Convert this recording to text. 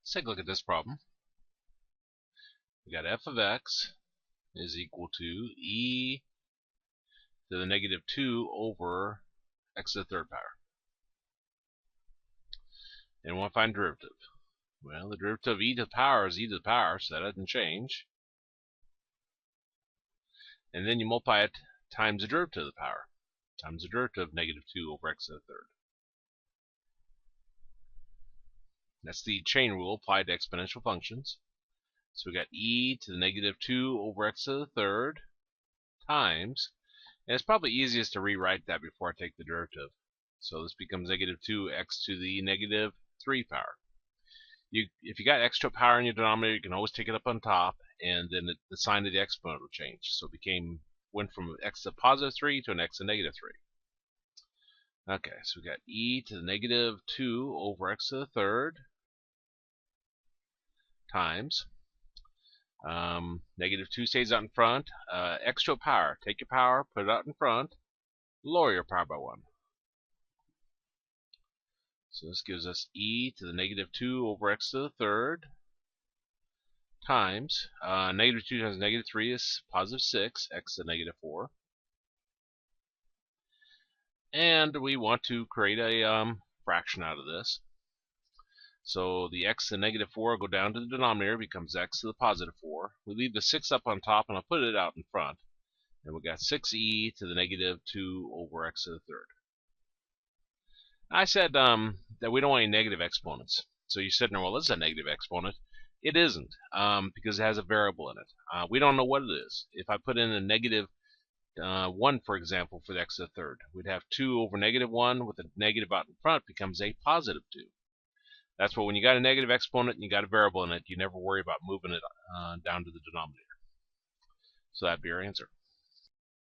Let's take a look at this problem. We got f of x is equal to e to the negative 2 over x to the third power. And we want to find derivative. Well, the derivative of e to the power is e to the power, so that doesn't change. And then you multiply it times the derivative of the power, times the derivative of negative 2 over x to the third. That's the chain rule applied to exponential functions. So we got e to the negative 2 over x to the third times, and it's probably easiest to rewrite that before I take the derivative. So this becomes negative 2x to the negative 3 power. If you got extra power in your denominator, you can always take it up on top, and then the sign of the exponent will change. So it went from x to positive 3 to an x to negative 3. Okay, so we got e to the negative 2 over x to the third times negative 2 stays out in front. Extra power. Take your power, put it out in front, lower your power by 1. So this gives us e to the negative 2 over x to the third times negative 2 times negative 3 is positive 6, x to the negative 4. And we want to create a fraction out of this. So the x to the negative 4 go down to the denominator, becomes x to the positive 4. We leave the 6 up on top, and I'll put it out in front. And we got 6e to the negative 2 over x to the third. I said that we don't want any negative exponents. So you said, no, well, this is a negative exponent. It isn't, because it has a variable in it. We don't know what it is. If I put in a negative 1, for example, for the x to the third, we'd have 2 over negative 1 with a negative out in front becomes a positive 2. That's why when you got a negative exponent and you got a variable in it, you never worry about moving it down to the denominator. So that'd be our answer.